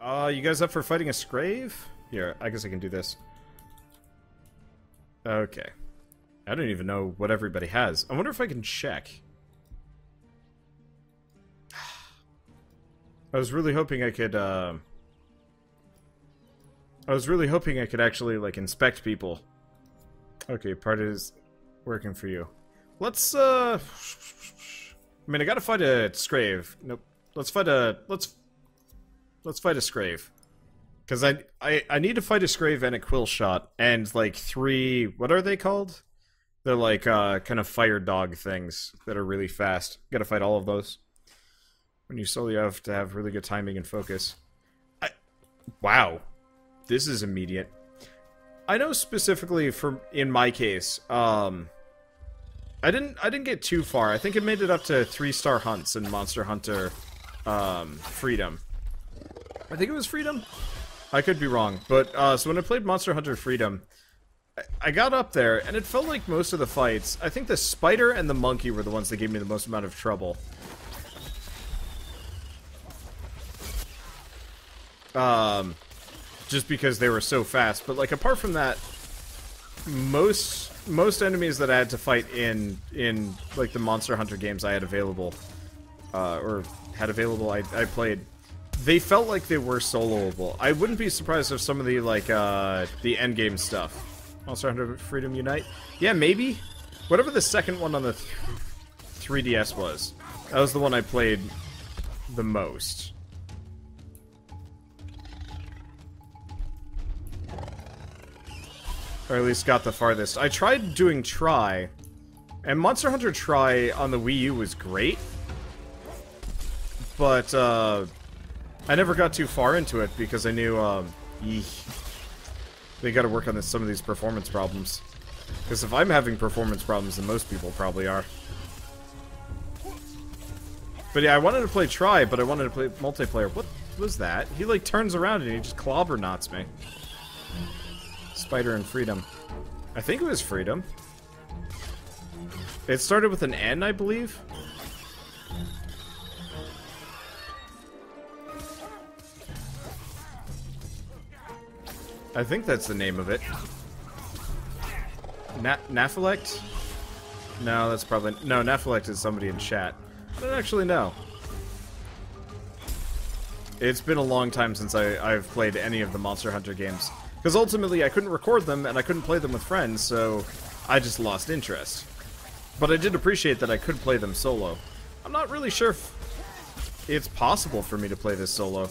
You guys up for fighting a Scrave? Here, I guess I can do this. Okay. I don't even know what everybody has. I wonder if I can check. I was really hoping I could, actually, like, inspect people. Okay, part is working for you. Let's, I mean, I gotta fight a Scrave. Nope. Let's fight a Scrave. Because I need to fight a Scrave and a Quill Shot, and, like, 3... What are they called? They're, like, kind of fire dog things that are really fast. Gotta fight all of those. When you solo, you have to have really good timing and focus. Wow. This is immediate. I know specifically in my case, I didn't get too far. I think it made it up to 3-star hunts in Monster Hunter, Freedom. I think it was Freedom? I could be wrong. But, so when I played Monster Hunter Freedom, I got up there, and it felt like most of the fights, I think the spider and the monkey were the ones that gave me the most amount of trouble. Just because they were so fast. But, like, apart from that, most enemies that I had to fight in like, the Monster Hunter games I had available, I played, they felt like they were soloable. I wouldn't be surprised if some of the, like, the endgame stuff. Monster Hunter Freedom Unite? Yeah, maybe? Whatever the second one on the 3DS was. That was the one I played the most. Or at least got the farthest. I tried doing Try, and Monster Hunter Try on the Wii U was great. But, I never got too far into it because I knew, they gotta work on some of these performance problems. Because if I'm having performance problems, then most people probably are. But yeah, I wanted to play Try, but I wanted to play multiplayer. What was that? He, like, turns around and he just clobber knots me. Spider and Freedom. I think it was Freedom. It started with an N, I believe. I think that's the name of it. Naphalect? No, that's probably... No, Naphalect is somebody in chat. I don't actually know. It's been a long time since I've played any of the Monster Hunter games. Because ultimately, I couldn't record them, and I couldn't play them with friends, so I just lost interest. But I did appreciate that I could play them solo. I'm not really sure if it's possible for me to play this solo.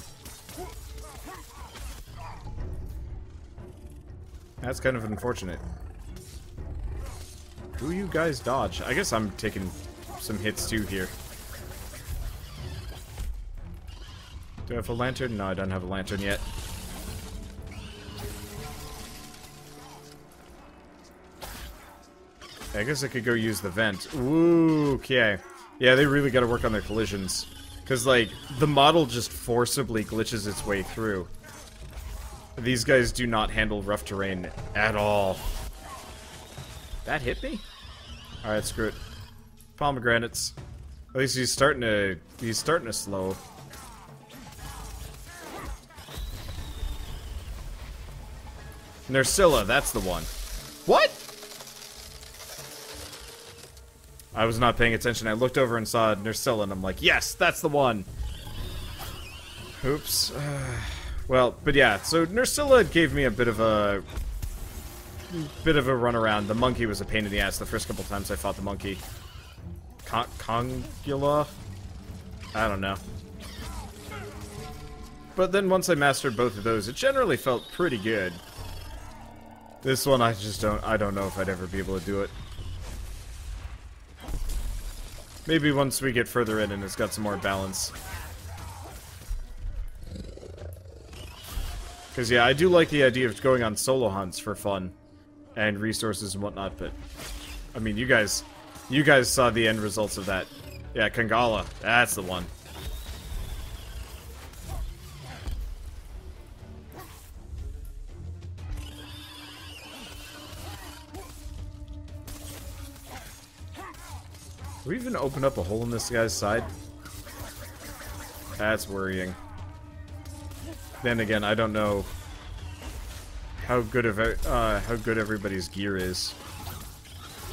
That's kind of unfortunate. Who you guys dodge? I guess I'm taking some hits too here. Do I have a lantern? No, I don't have a lantern yet. I guess I could go use the vent. Ooh, okay. Yeah, they really gotta work on their collisions. Because, like, the model just forcibly glitches its way through. These guys do not handle rough terrain at all. That hit me? Alright, screw it. Pomegranates. At least he's starting to slow. Nersilla, that's the one. What? I was not paying attention. I looked over and saw Nersilla, and I'm like, yes, that's the one. Oops. Well, but yeah, so Nersilla gave me a bit of a runaround. The monkey was a pain in the ass the first couple times I fought the monkey. Congula? I don't know. But then once I mastered both of those, it generally felt pretty good. This one, I don't know if I'd ever be able to do it. Maybe once we get further in and it's got some more balance. Because, yeah, I do like the idea of going on solo hunts for fun. And resources and whatnot, but... I mean, you guys saw the end results of that. Yeah, Kangala. That's the one. Did we even open up a hole in this guy's side? That's worrying. Then again, I don't know how good everybody's gear is.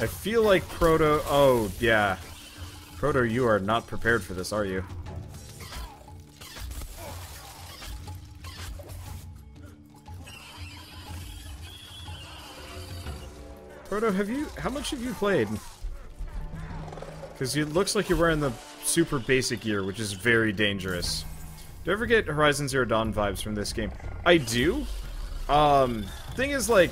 I feel like Proto... Oh, yeah. Proto, you are not prepared for this, are you? Proto, how much have you played? Because it looks like you're wearing the super basic gear, which is very dangerous. Do you ever get Horizon Zero Dawn vibes from this game? I do. Thing is, like,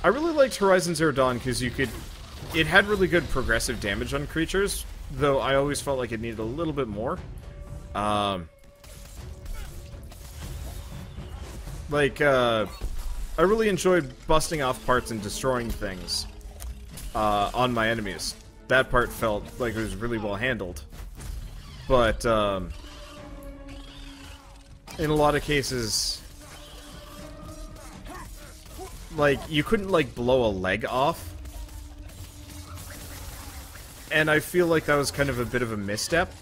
I really liked Horizon Zero Dawn because it had really good progressive damage on creatures, though I always felt like it needed a little bit more. I really enjoyed busting off parts and destroying things on my enemies. That part felt like it was really well handled. But, in a lot of cases, like, you couldn't, like, blow a leg off. And I feel like that was kind of a bit of a misstep.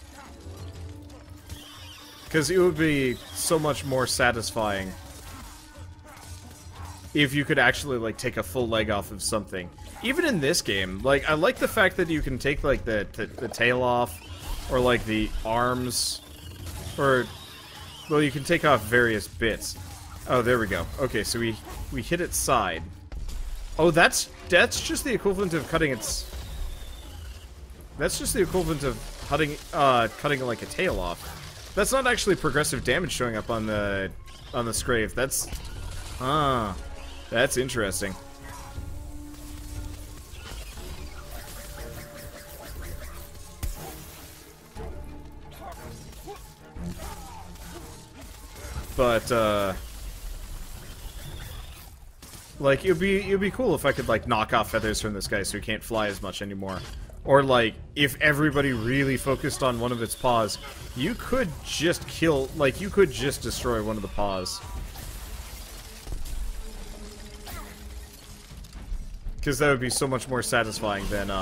Because it would be so much more satisfying if you could actually, like, take a full leg off of something. Even in this game, like, I like the fact that you can take, like, the tail off, or, like, the arms, or, well, you can take off various bits. Oh, there we go. Okay, so we hit its side. Oh, that's just the equivalent of cutting its... That's just the equivalent of cutting like a tail off. That's not actually progressive damage showing up on the Scrave. That's that's interesting. But like it'd be cool if I could like knock off feathers from this guy so he can't fly as much anymore. Or, like, if everybody really focused on one of its paws, you could just kill, like, you could just destroy one of the paws. Because that would be so much more satisfying than,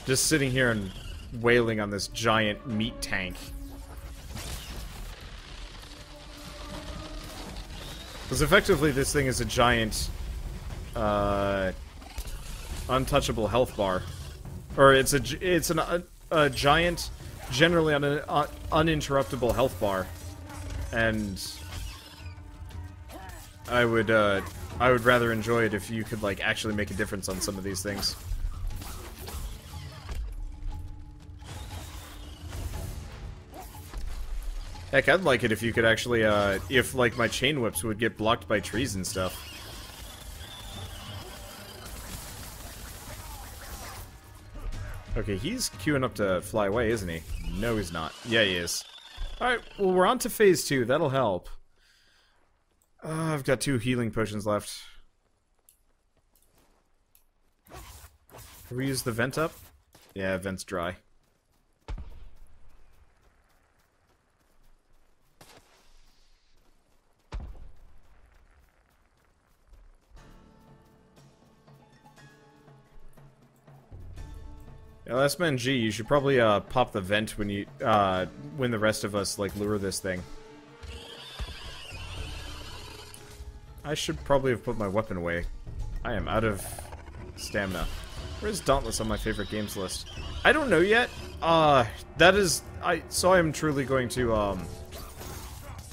just sitting here and wailing on this giant meat tank. Because effectively this thing is a giant, untouchable health bar. Or it's a giant, generally uninterruptible health bar, and I would rather enjoy it if you could like actually make a difference on some of these things. Heck, I'd like it if you could actually, if like my chain whips would get blocked by trees and stuff. Okay, he's queuing up to fly away, isn't he? No, he's not. Yeah, he is. Alright, well, we're on to phase 2. That'll help. I've got 2 healing potions left. Have we used the vent up? Yeah, vent's dry. Yeah, Last Man G, you should probably pop the vent when you when the rest of us like lure this thing. I should probably have put my weapon away. I am out of stamina. Where's Dauntless on my favorite games list? I don't know yet. That is so I'm truly going to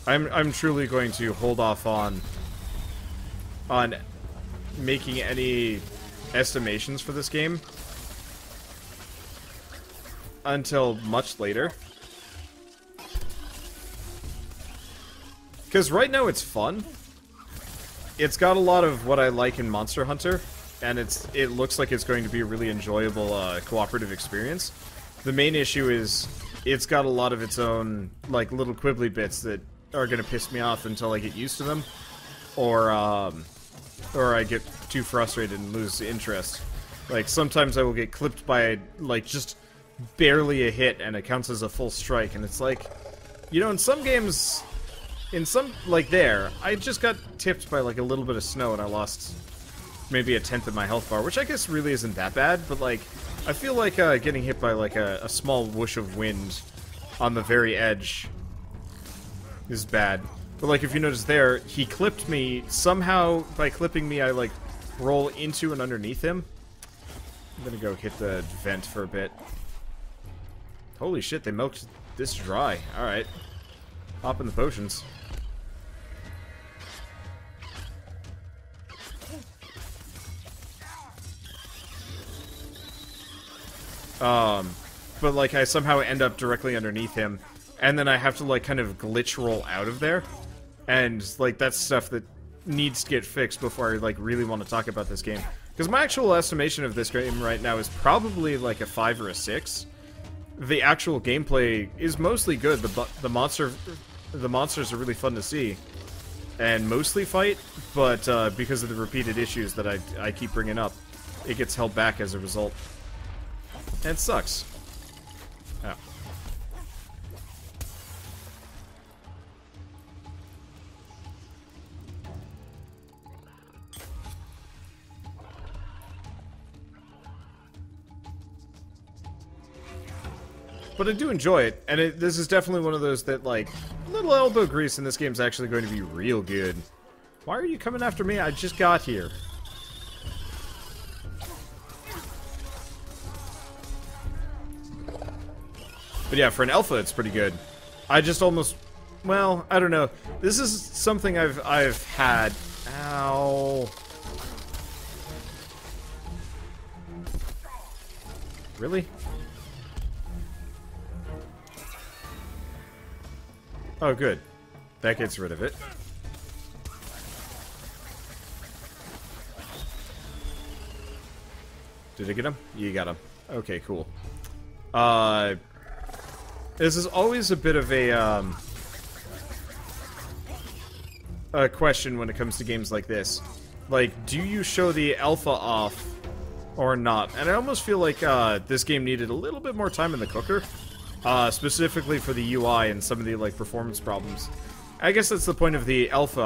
I'm truly going to hold off on making any estimations for this game until much later. Because right now it's fun. It's got a lot of what I like in Monster Hunter, and it looks like it's going to be a really enjoyable cooperative experience. The main issue is it's got a lot of its own like little quibbly bits that are gonna piss me off until I get used to them, or I get too frustrated and lose interest. Like sometimes I will get clipped by like just barely a hit and it counts as a full strike, and it's like, you know, in some games, like there, I just got tipped by like a little bit of snow and I lost maybe a tenth of my health bar, which I guess really isn't that bad, but like, I feel like getting hit by like a small whoosh of wind on the very edge is bad. But, like, if you notice there, he clipped me. Somehow, by clipping me, I, like, roll into and underneath him. I'm gonna go hit the vent for a bit. Holy shit, they milked this dry. Alright. Hop in the potions. But, like, I somehow end up directly underneath him. And then I have to, like, kind of glitch roll out of there. And, like, that's stuff that needs to get fixed before I, like, really want to talk about this game. Because my actual estimation of this game right now is probably, like, a 5 or a 6. The actual gameplay is mostly good. The monsters are really fun to see. And mostly fight, but because of the repeated issues that I keep bringing up, it gets held back as a result. And it sucks. Oh. But I do enjoy it, and this is definitely one of those that, like, little elbow grease in this game's actually going to be real good. Why are you coming after me? I just got here. But yeah, for an alpha, it's pretty good. I just almost... Well, I don't know. This is something I've had... Ow. Really? Oh, good. That gets rid of it. Did I get him? You got him. Okay, cool. This is always a bit of a question when it comes to games like this. Like, do you show the alpha off or not? And I almost feel like this game needed a little bit more time in the cooker. Specifically for the UI and some of the, like, performance problems. I guess that's the point of the alpha.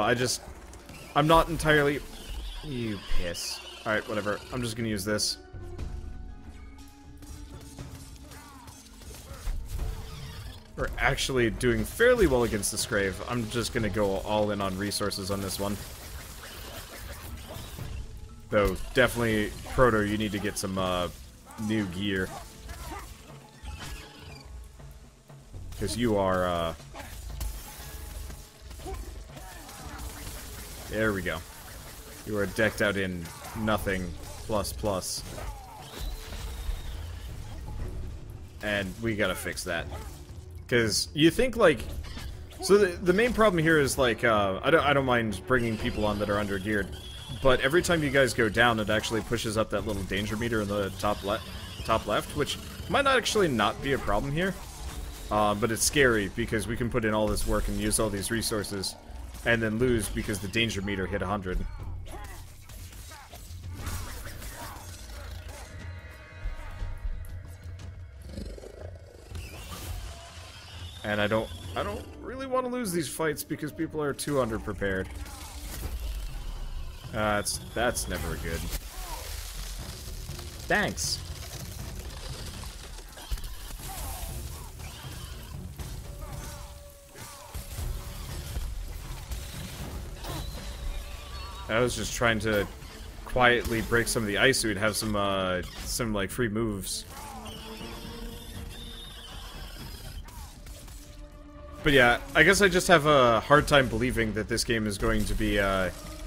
I'm not entirely... You piss. Alright, whatever. I'm just gonna use this. We're actually doing fairly well against the Scrave. I'm just gonna go all in on resources on this one. Though, definitely, Proto, you need to get some, new gear. Because you are, there we go. You are decked out in nothing plus. And we gotta fix that. Because you think, like... So the main problem here is, like, I don't mind bringing people on that are under-geared. But every time you guys go down, it actually pushes up that little danger meter in the top left, which might actually not be a problem here. But it's scary because we can put in all this work and use all these resources and then lose because the danger meter hit 100. And I don't really want to lose these fights because people are too underprepared. That's never good. Thanks. I was just trying to quietly break some of the ice so we'd have some like free moves. But yeah, I guess I just have a hard time believing that this game is going to be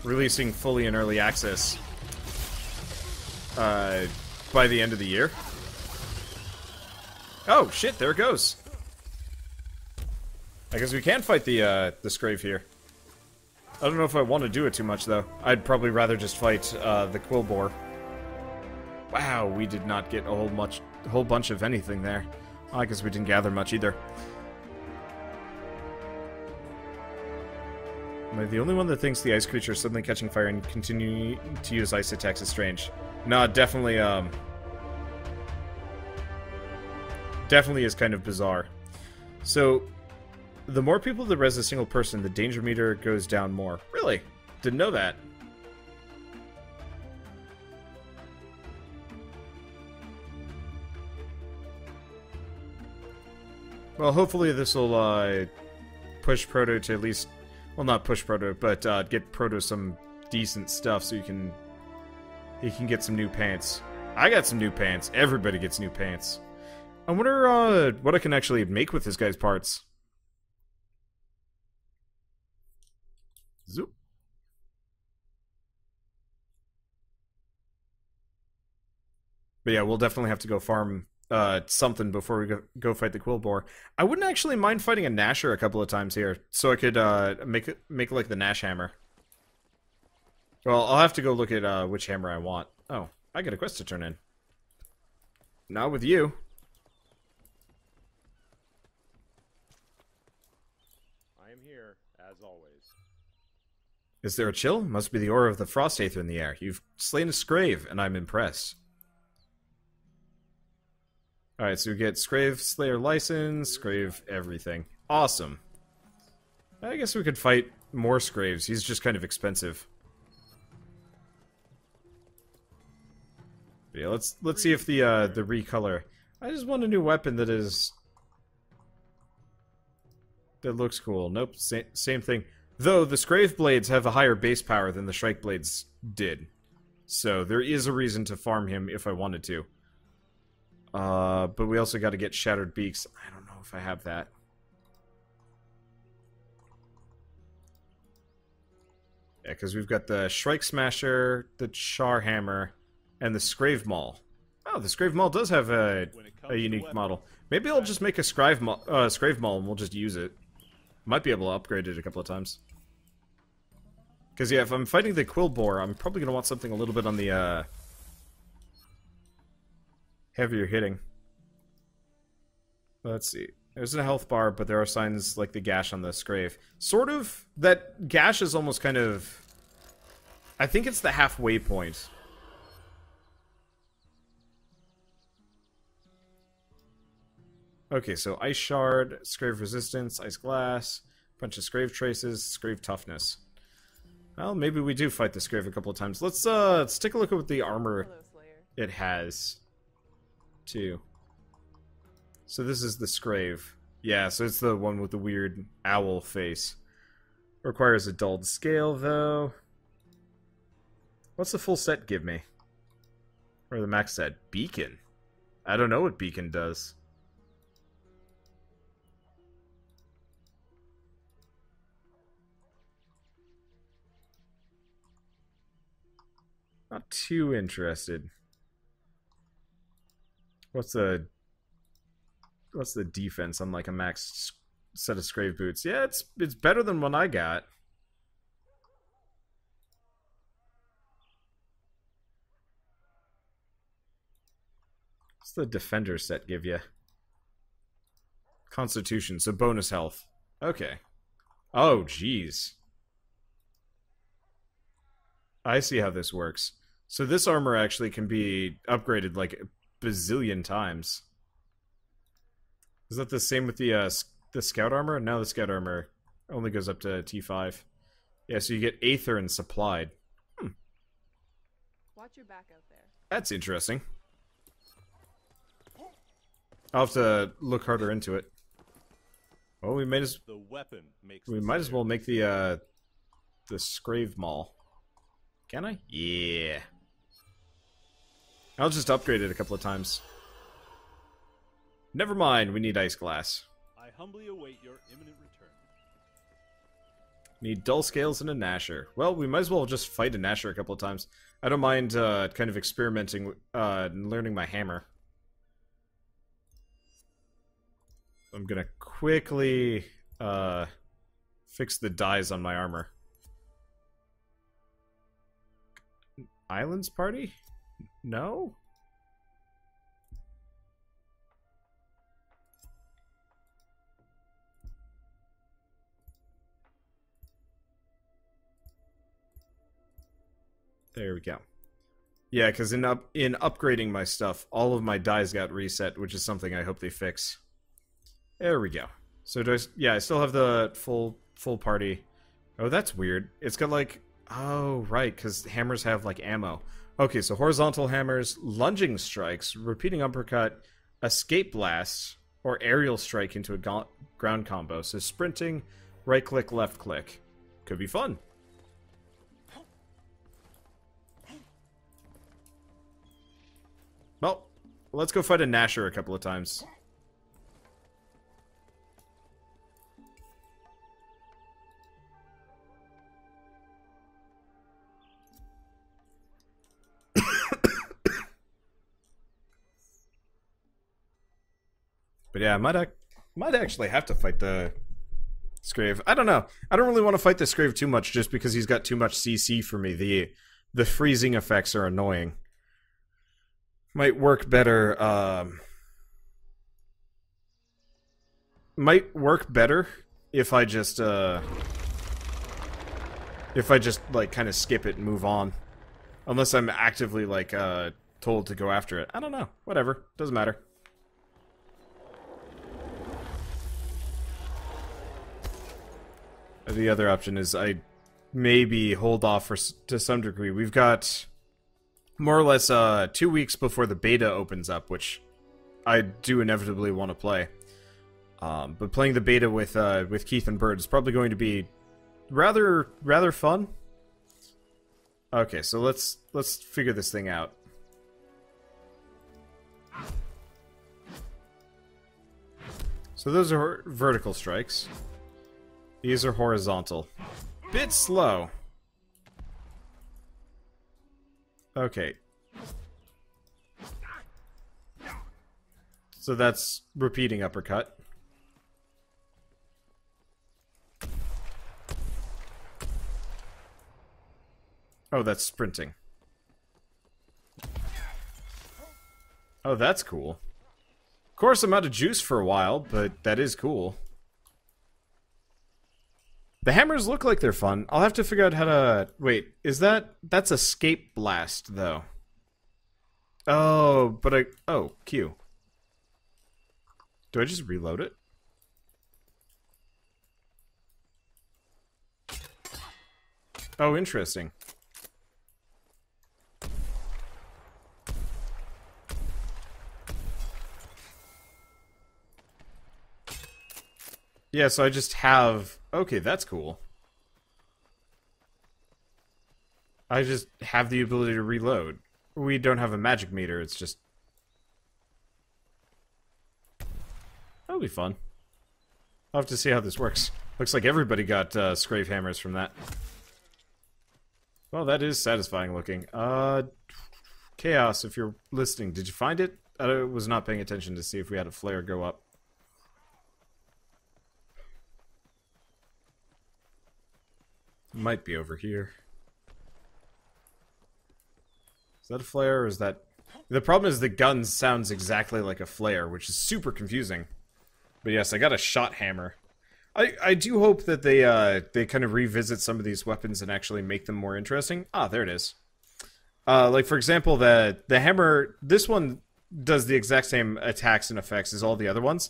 releasing fully in early access by the end of the year. Oh shit, there it goes. I guess we can fight the Scrave here. I don't know if I want to do it too much, though. I'd probably rather just fight the Quillboar. Wow, we did not get a whole bunch of anything there. Well, I guess we didn't gather much either. Am I the only one that thinks the ice creature suddenly catching fire and continuing to use ice attacks is strange? No, definitely, definitely is kind of bizarre. So... the more people that res a single person, the danger meter goes down more. Really? Didn't know that. Well, hopefully this will push Proto to at least Well, not push Proto, but get Proto some decent stuff so he can get some new pants. I got some new pants. Everybody gets new pants. I wonder what I can actually make with this guy's parts. Zoop. But yeah, we'll definitely have to go farm something before we go fight the Quillboar. I wouldn't actually mind fighting a Gnasher a couple of times here, so I could make like the Gnash hammer. Well, I'll have to go look at which hammer I want. Oh, I got a quest to turn in. Not with you. I am here, as always. Is there a chill? Must be the aura of the Frost Aether in the air. You've slain a Scrave, and I'm impressed. Alright, so we get Scrave Slayer license, Scrave everything. Awesome. I guess we could fight more Scraves. He's just kind of expensive. But yeah, let's see if the recolor. I just want a new weapon that looks cool. Nope, same thing. Though the Scrave blades have a higher base power than the Shrike blades did. So there is a reason to farm him if I wanted to. But we also got to get Shattered Beaks. I don't know if I have that. Yeah, because we've got the Shrike Smasher, the Char Hammer, and the Scrave Maul. Oh, the Scrave Maul does have a unique model. Maybe I'll just make a Scrave Maul and we'll just use it. Might be able to upgrade it a couple of times. Because, yeah, if I'm fighting the Quillboar, I'm probably going to want something a little bit on the, heavier hitting. Let's see. There's a health bar, but there are signs like the gash on the Scrave. Sort of. That gash is almost kind of... I think it's the halfway point. Okay, so Ice Shard, Scrave Resistance, Ice Glass, bunch of Scrave Traces, Scrave Toughness. Well, maybe we do fight the Scrave a couple of times. Let's take a look at what the armor it has. Too. So this is the Scrave. Yeah, so it's the one with the weird owl face. Requires a dulled scale, though. What's the full set give me? Or the max set? Beacon. I don't know what Beacon does. Not too interested. What's the defense on like a max set of Scrave boots? Yeah, it's better than what I got. What's the defender set give you? Constitution, so bonus health. Okay. Oh, jeez. I see how this works. So this armor actually can be upgraded like bazillion times. Is that the same with the scout armor? No, the scout armor only goes up to T5. Yeah, so you get Aether and Supplied. Watch your back out there. That's interesting. I'll have to look harder into it. Well, we might as well make the Scrave Maul. Can I? Yeah. I'll just upgrade it a couple of times. Never mind, we need Ice Glass. I humbly await your imminent return. Need Dull Scales and a Gnasher. Well, we might as well just fight a Gnasher a couple of times. I don't mind kind of experimenting and learning my hammer. I'm gonna quickly fix the dyes on my armor. Islands party? No? There we go. Yeah, because in upgrading my stuff, all of my dyes got reset, which is something I hope they fix. There we go. So I still have the full party. Oh, that's weird. It's got like, oh right, because hammers have like ammo. Okay, so horizontal hammers, lunging strikes, repeating uppercut, escape blast, or aerial strike into a ground combo. So sprinting, right click, left click. Could be fun. Well, let's go fight a Gnasher a couple of times. But yeah, I might actually have to fight the Scrave. I don't know. I don't really want to fight the Scrave too much just because he's got too much CC for me. The freezing effects are annoying. Might work better, might work better if I just like kind of skip it and move on. Unless I'm actively like told to go after it. I don't know. Whatever. Doesn't matter. The other option is I maybe hold off to some degree. We've got more or less 2 weeks before the beta opens up, which I do inevitably want to play. But playing the beta with Keith and Bird is probably going to be rather fun. Okay, so let's figure this thing out. So those are vertical strikes. These are horizontal. Bit slow. Okay. So that's repeating uppercut. Oh, that's sprinting. Oh, that's cool. Of course, I'm out of juice for a while, but that is cool. The hammers look like they're fun. I'll have to figure out how to... Wait, is that's escape blast, though. Oh, but oh, Q. Do I just reload it? Oh, interesting. Yeah, so I just have... Okay, that's cool. I just have the ability to reload. We don't have a magic meter, it's just... That'll be fun. I'll have to see how this works. Looks like everybody got Scrave hammers from that. Well, that is satisfying looking. Chaos, if you're listening, did you find it? I was not paying attention to see if we had a flare go up. Might be over here. Is that a flare or is that... The problem is the gun sounds exactly like a flare, which is super confusing. But yes, I got a Shothammer. I do hope that they kind of revisit some of these weapons and actually make them more interesting. Ah, there it is. Like, for example, the hammer... This one does the exact same attacks and effects as all the other ones.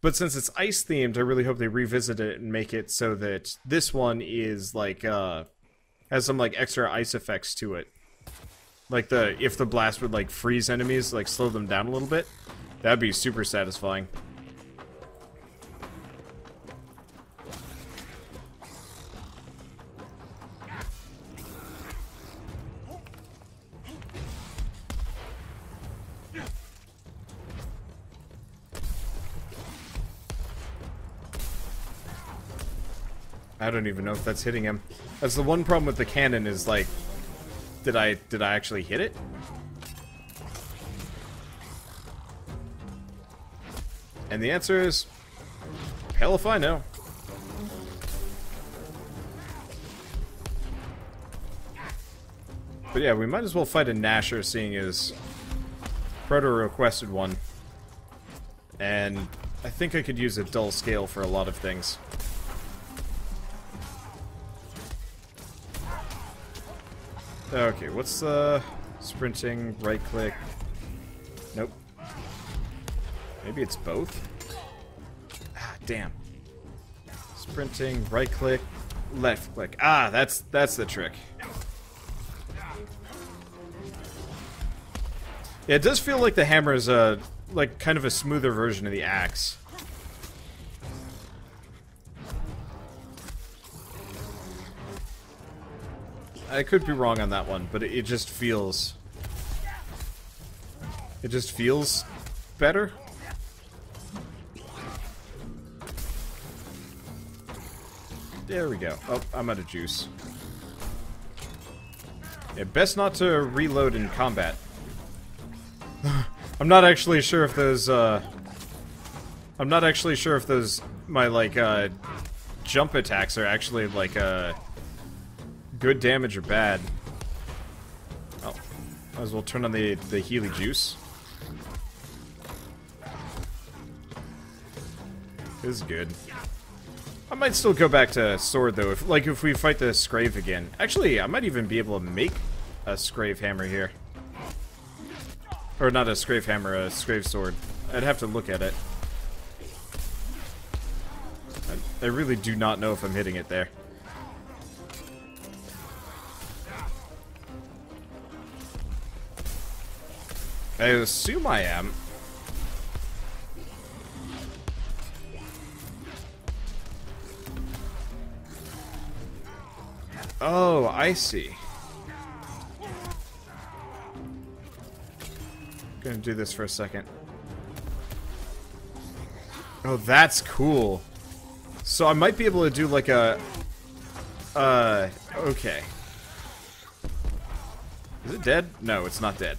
But since it's ice-themed, I really hope they revisit it and make it so that this one is, like, has some, like, extra ice effects to it. Like, if the blast would, like, freeze enemies, like, slow them down a little bit, that'd be super satisfying. I don't even know if that's hitting him. That's the one problem with the cannon is, like, did I actually hit it? And the answer is, hell if I know. But yeah, we might as well fight a Gnasher, seeing as Proto requested one. And I think I could use a dull scale for a lot of things. Okay, what's sprinting, right click? Nope. Maybe it's both? Ah, damn. Sprinting, right click, left click. Ah, that's the trick. Yeah, it does feel like the hammer is like kind of a smoother version of the axe. I could be wrong on that one, but it just feels... It just feels better. There we go. Oh, I'm out of juice. Yeah, best not to reload in combat. I'm not actually sure if those, I'm not actually sure if those, my, like, jump attacks are actually, like, good damage or bad. Oh. Might as well turn on the Healy juice. This is good. I might still go back to sword, though, if we fight the Scrave again. Actually, I might even be able to make a Scrave hammer here. Or not a Scrave hammer, a Scrave sword. I'd have to look at it. I really do not know if I'm hitting it there. I assume I am. Oh, I see. Gonna do this for a second. Oh, that's cool. So I might be able to do like a... okay. Is it dead? No, it's not dead.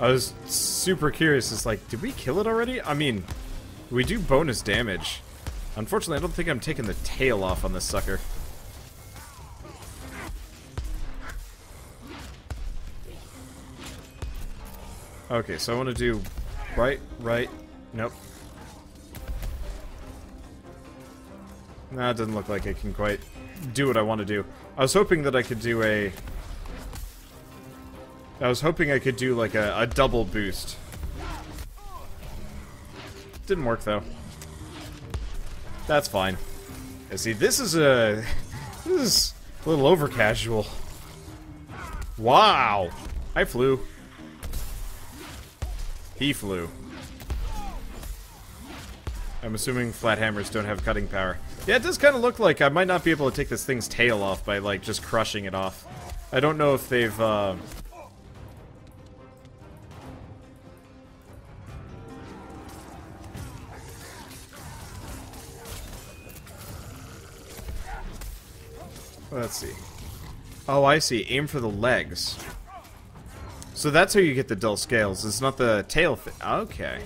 I was super curious. It's like, did we kill it already? I mean, we do bonus damage. Unfortunately, I don't think I'm taking the tail off on this sucker. Okay, so I want to do right, nope. Nah, it doesn't look like I can quite do what I want to do. I was hoping that I could do a... I was hoping I could do like a double boost. Didn't work though. That's fine. Yeah, see, this is a little over casual. Wow! I flew. He flew. I'm assuming flat hammers don't have cutting power. Yeah, it does kind of look like I might not be able to take this thing's tail off by like just crushing it off. I don't know if they've let's see. Oh, I see. Aim for the legs. So that's how you get the dull scales. It's not the tail okay.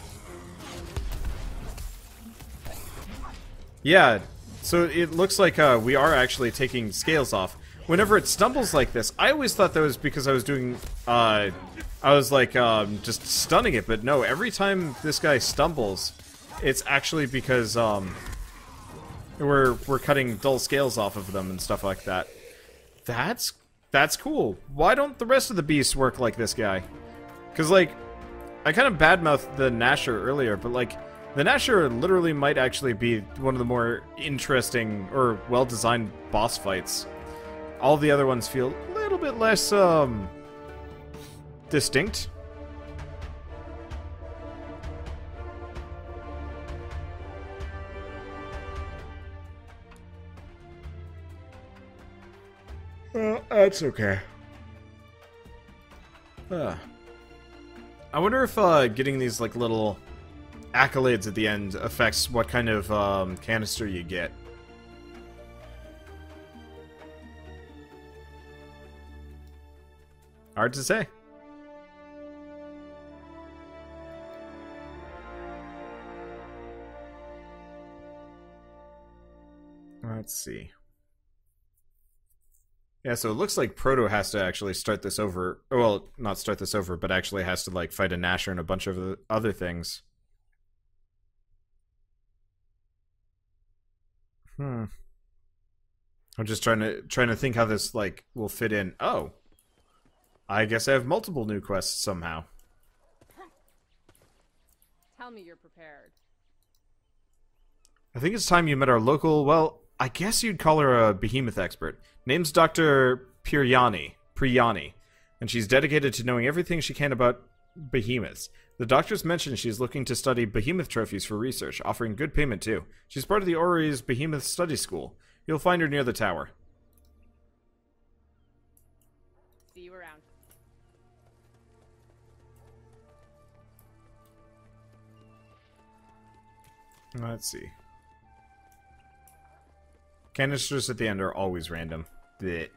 Yeah, so it looks like we are actually taking scales off. Whenever it stumbles like this, I always thought that was because I was doing, I was like, just stunning it, but no, every time this guy stumbles, it's actually because, we're cutting dull scales off of them and stuff like that. That's cool. Why don't the rest of the beasts work like this guy? Because, like, I kind of badmouthed the Gnasher earlier, but, like, the Gnasher literally might actually be one of the more interesting or well-designed boss fights. All the other ones feel a little bit less, distinct. That's okay. I wonder if getting these like little accolades at the end affects what kind of canister you get. Hard to say. Let's see. Yeah, so it looks like Proto has to actually start this over. Well, not start this over, but actually has to like fight a Gnasher and a bunch of other things. I'm just trying to think how this like will fit in. Oh, I guess I have multiple new quests somehow. Tell me you're prepared. I think it's time you met our local, well, I guess you'd call her a behemoth expert. Name's Dr. Priyani, and she's dedicated to knowing everything she can about behemoths. The doctors mentioned she's looking to study behemoth trophies for research, offering good payment too. She's part of the Ori's Behemoth Study School. You'll find her near the tower. See you around. Let's see. Canisters at the end are always random. Blech.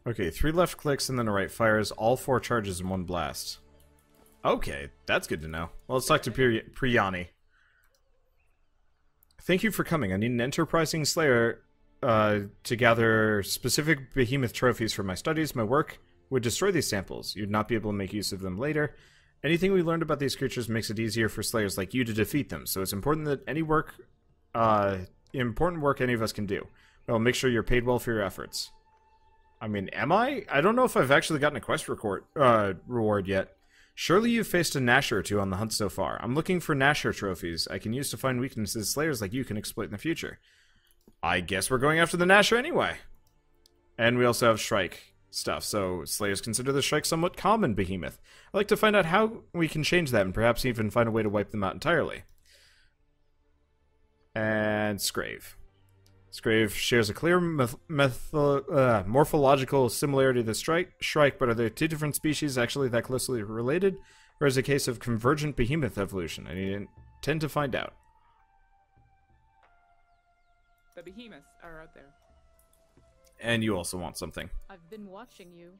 Okay, 3 left clicks and then a right fires all 4 charges in one blast. Okay, that's good to know. Well, let's talk to Priyani. Thank you for coming. I need an enterprising slayer to gather specific behemoth trophies for my studies. My work would destroy these samples. You'd not be able to make use of them later. Anything we learned about these creatures makes it easier for slayers like you to defeat them, so it's important that any work, important work any of us can do. Well, make sure you're paid well for your efforts. I mean, am I? I don't know if I've actually gotten a quest reward yet. Surely you've faced a Nasher or two on the hunt so far. I'm looking for Nasher trophies I can use to find weaknesses slayers like you can exploit in the future. I guess we're going after the Nasher anyway. And we also have Shrike stuff, so slayers consider the Shrike somewhat common behemoth. I'd like to find out how we can change that and perhaps even find a way to wipe them out entirely. And Scrave. Scrave shares a clear morphological similarity to the Shrike, but are there 2 different species actually that closely related? Or is it a case of convergent behemoth evolution? I intend to find out. The behemoths are out there. And you also want something. I've been watching you.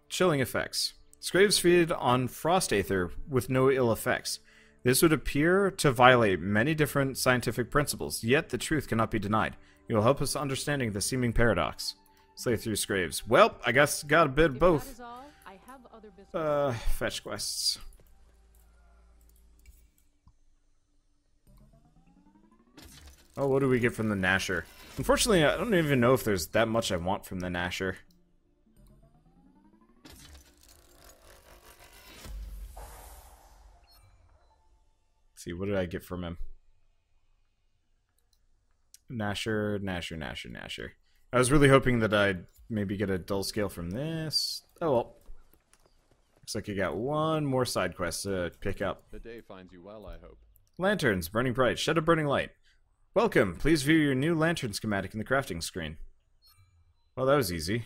Chilling effects. Scraves feed on frost aether with no ill effects. This would appear to violate many different scientific principles, yet the truth cannot be denied. You will help us understanding the seeming paradox. Slay through Scraves. Well, I guess got a bit of both. That is all, I have other business. Fetch quests. Oh, what do we get from the Nasher? Unfortunately, I don't even know if there's that much I want from the Nasher. See, what did I get from him? Nasher. I was really hoping that I'd maybe get a dull scale from this. Oh well. Looks like you got one more side quest to pick up. The day finds you well, I hope. Lanterns, burning bright, shed a burning light. Welcome, please view your new lantern schematic in the crafting screen. Well, that was easy. It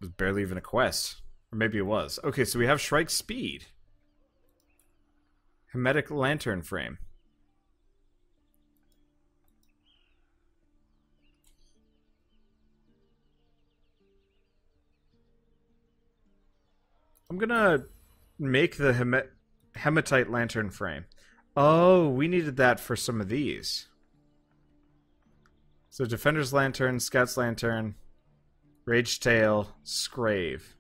was barely even a quest. Or maybe it was. Okay, so we have Shrike Speed. Hermetic lantern frame. I'm gonna make the hematite lantern frame. Oh, we needed that for some of these. So Defender's Lantern, Scout's Lantern, Rage Tail, Scrave.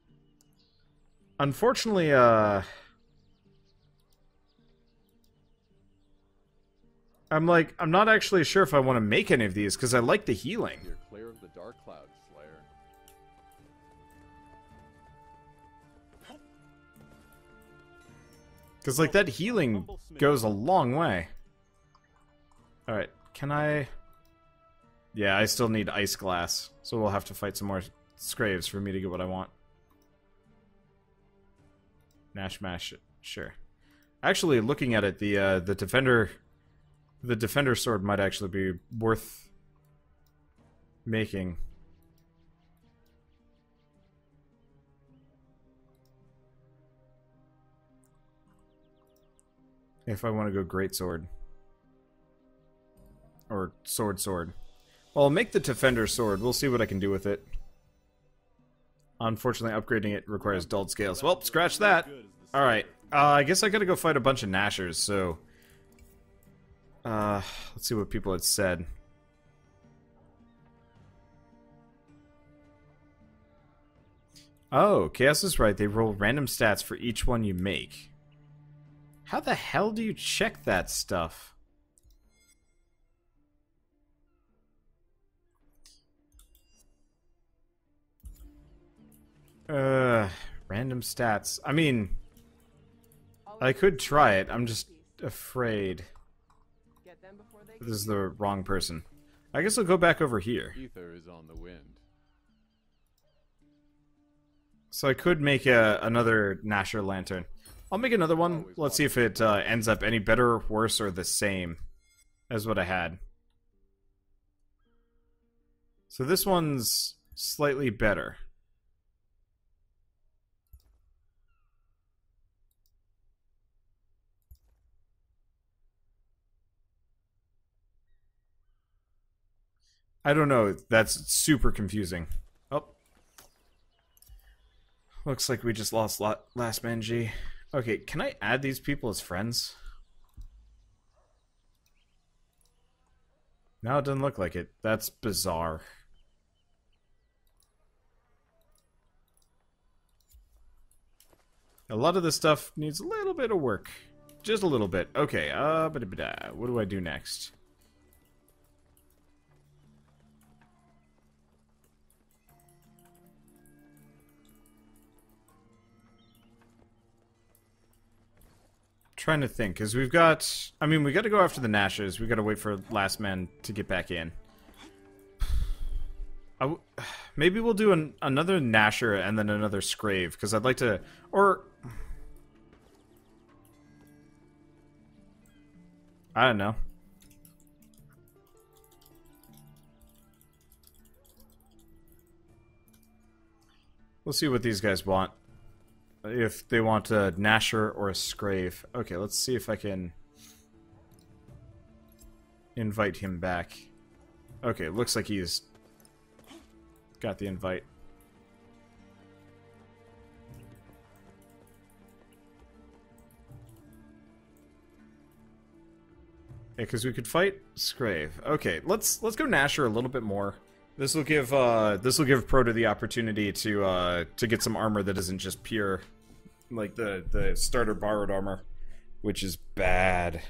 Unfortunately, I'm not actually sure if I want to make any of these, because I like the healing. You're clear of the dark clouds, Slayer. Because, like, that healing goes a long way. Alright, can I... Yeah, I still need Ice Glass, so we'll have to fight some more Scraves for me to get what I want. Nash Mash, sure. Actually, looking at it, the Defender sword might actually be worth making. If I want to go Greatsword. Or Sword. Well, I'll make the Defender sword. We'll see what I can do with it. Unfortunately, upgrading it requires dulled scales. Well, scratch that. Alright. I guess I gotta go fight a bunch of Nashers, so... let's see what people had said. Oh, Chaos is right. They roll random stats for each one you make. How the hell do you check that stuff? Random stats. I mean, I could try it. I'm just afraid this is the wrong person. I guess I'll go back over here. Ether is on the wind. So I could make another Nasher lantern. I'll make another one. Let's see if it ends up any better, worse, or the same as what I had. So this one's slightly better. I don't know. That's super confusing. Oh. Looks like we just lost last man G. Okay, can I add these people as friends? No, it doesn't look like it. That's bizarre. A lot of this stuff needs a little bit of work. Just a little bit. Okay, what do I do next? Trying to think, because we've got... I mean, we got to go after the Nashers. We got to wait for last man to get back in. Maybe we'll do another Nasher and then another Scrave, because I'd like to... Or... I don't know. We'll see what these guys want. If they want a Nasher or a Scrave. Okay, let's see if I can invite him back. Okay, looks like he's got the invite. Yeah, because we could fight Scrave. Okay, let's go Nasher a little bit more. This will give Proto the opportunity to get some armor that isn't just pure, like the starter borrowed armor, which is bad.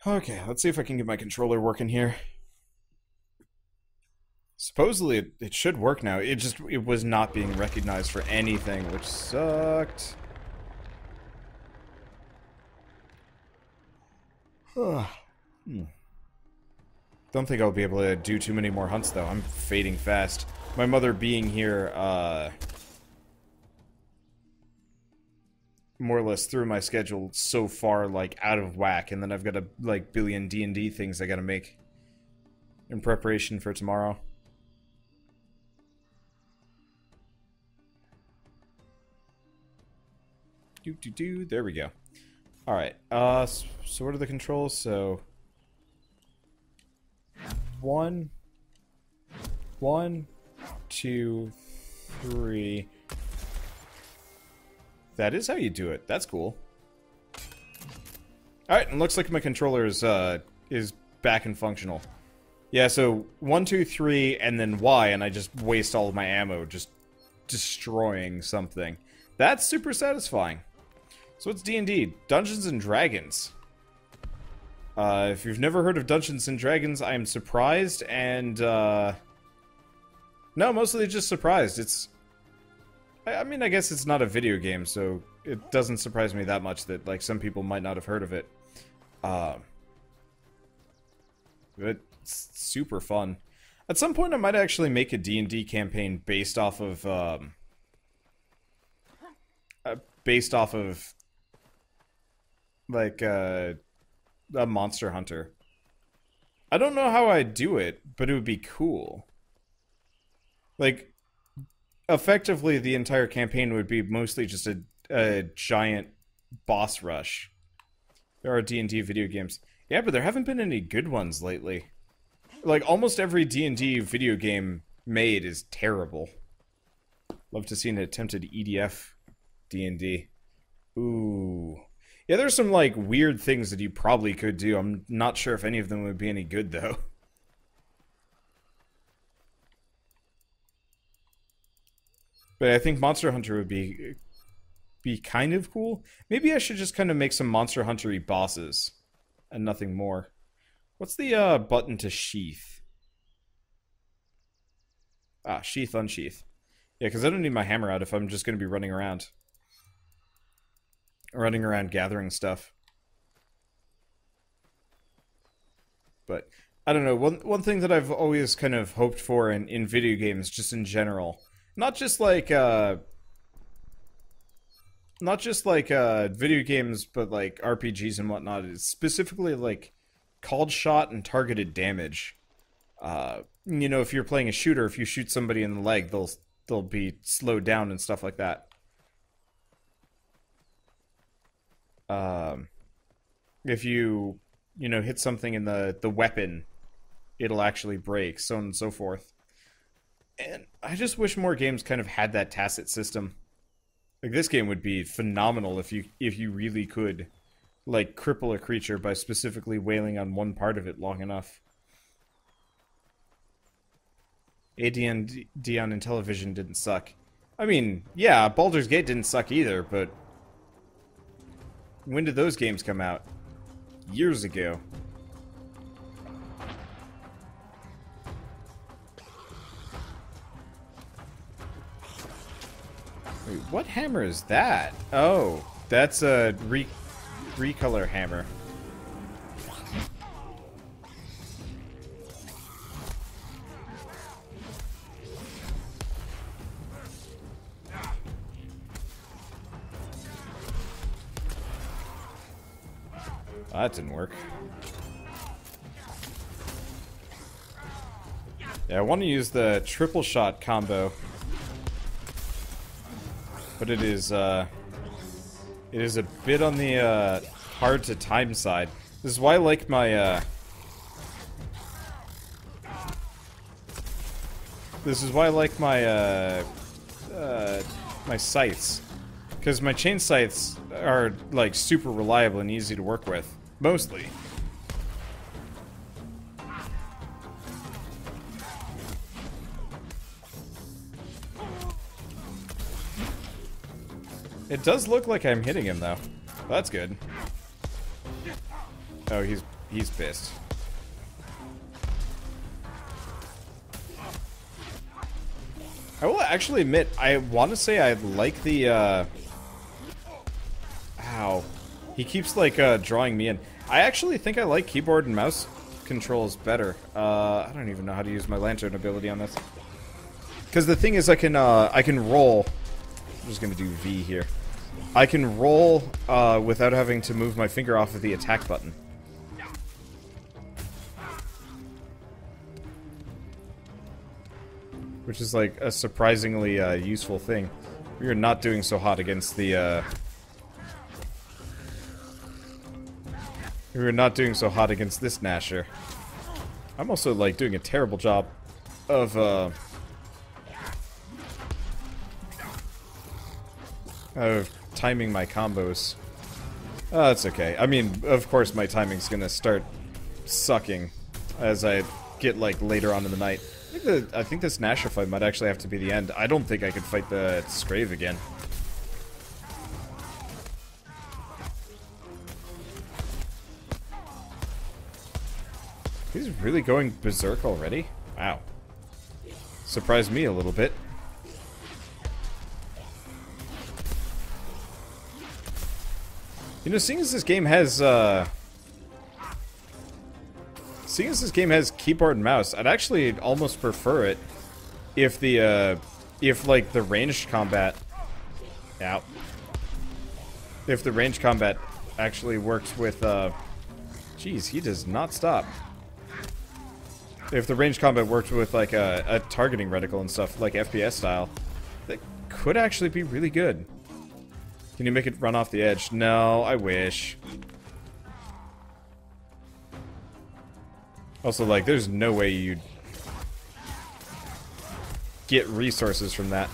Okay, let's see if I can get my controller working here. Supposedly it should work now. It was not being recognized for anything, which sucked. Don't think I'll be able to do too many more hunts, though. I'm fading fast. My mother being here, more or less threw my schedule so far, like, out of whack, and then I've got a, like, billion D&D things I gotta make in preparation for tomorrow. There we go. Alright, so what are the controls? So... 1, 2, 3. That is how you do it. That's cool. Alright, and looks like my controller is back and functional. Yeah, so 1, 2, 3, and then Y, and I just waste all of my ammo just destroying something. That's super satisfying. So what's D&D? Dungeons and Dragons. If you've never heard of Dungeons and Dragons, I am surprised, and, no, mostly just surprised. It's... I mean, I guess it's not a video game, so it doesn't surprise me that much that, like, some people might not have heard of it. It's super fun. At some point, I might actually make a D&D campaign based off of, like, a Monster Hunter. I don't know how I'd do it, but it would be cool. Like, effectively, the entire campaign would be mostly just a giant boss rush. There are D&D video games. Yeah, but there haven't been any good ones lately. Like, almost every D&D video game made is terrible. Love to see an attempted EDF D&D. Ooh. Yeah, there's some, like, weird things that you probably could do. I'm not sure if any of them would be any good, though. But I think Monster Hunter would be kind of cool. Maybe I should just kind of make some Monster Hunter-y bosses. And nothing more. What's the button to sheath? Ah, sheath, unsheath. Yeah, because I don't need my hammer out if I'm just going to be running around. Running around gathering stuff. But, I don't know, one thing that I've always kind of hoped for in video games, just in general, not just like video games, but like RPGs and whatnot, is specifically like called shot and targeted damage. You know, if you're playing a shooter, if you shoot somebody in the leg, they'll be slowed down and stuff like that. If you know, hit something in the weapon, it'll actually break, so on and so forth. And I just wish more games kind of had that tacit system. Like, this game would be phenomenal if you really could, like, cripple a creature by specifically wailing on one part of it long enough. AD&D on Intellivision didn't suck. I mean, yeah, Baldur's Gate didn't suck either, but when did those games come out? Years ago. Wait, what hammer is that? Oh, that's a recolor hammer. Oh, that didn't work. Yeah, I want to use the triple shot combo, but it is a bit on the hard to time side. This is why I like my my scythes, because my chain scythes are like super reliable and easy to work with, mostly. It does look like I'm hitting him, though. That's good. Oh, he's pissed. I will actually admit, I want to say I like the, Ow. He keeps, like, drawing me in. I actually think I like keyboard and mouse controls better. I don't even know how to use my lantern ability on this. Because the thing is, I can roll. I'm just gonna do V here. I can roll without having to move my finger off of the attack button. Which is like a surprisingly useful thing. We are not doing so hot against the we are not doing so hot against this Gnasher. I'm also like doing a terrible job of timing my combos. That's okay. I mean, of course my timing's gonna start sucking as I get, like, later on in the night. I think this Gnasher fight might actually have to be the end. I don't think I could fight the Scrave again. He's really going berserk already? Wow. Surprised me a little bit. You know, seeing as this game has keyboard and mouse, I'd actually almost prefer it if the like the ranged combat, if the ranged combat actually works with jeez, he does not stop. If the ranged combat worked with like a targeting reticle and stuff, like FPS style, that could actually be really good. Can you make it run off the edge? No, I wish. Also, like, there's no way you'd get resources from that.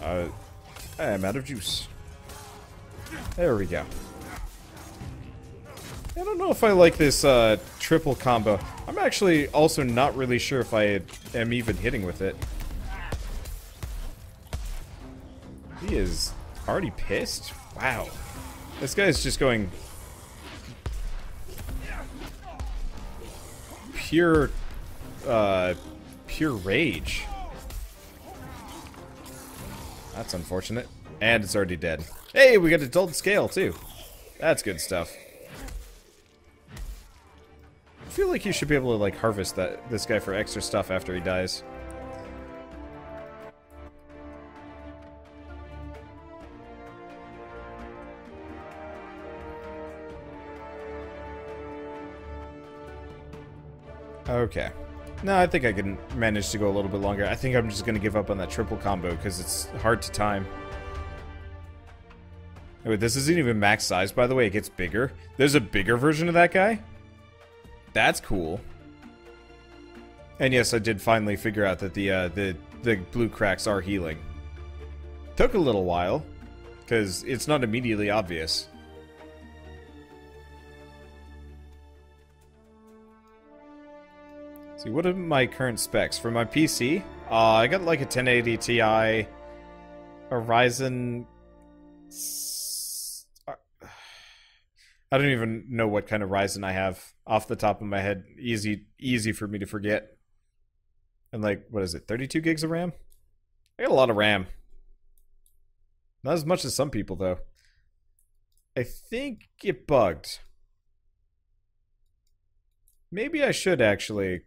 I'm out of juice. There we go. I don't know if I like this triple combo. I'm actually also not really sure if I am even hitting with it. He is already pissed? Wow. This guy's just going pure pure rage. That's unfortunate. And it's already dead. Hey, we got a dulled scale, too. That's good stuff. I feel like you should be able to, like, harvest this guy for extra stuff after he dies. Okay. No, I think I can manage to go a little bit longer. I think I'm just going to give up on that triple combo because it's hard to time. Oh, wait, this isn't even max size, by the way. It gets bigger. There's a bigger version of that guy? That's cool. And yes, I did finally figure out that the blue cracks are healing. Took a little while, because it's not immediately obvious. See, what are my current specs? For my PC, I got like a 1080 Ti, a Ryzen... I don't even know what kind of Ryzen I have off the top of my head. Easy for me to forget. And like, what is it, 32 gigs of RAM? I got a lot of RAM. Not as much as some people, though. I think it bugged. Maybe I should actually...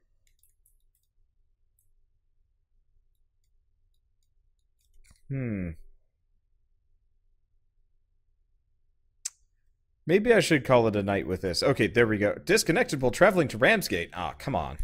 Maybe I should call it a night with this. Okay, there we go. Disconnected while traveling to Ramsgate. Ah, come on.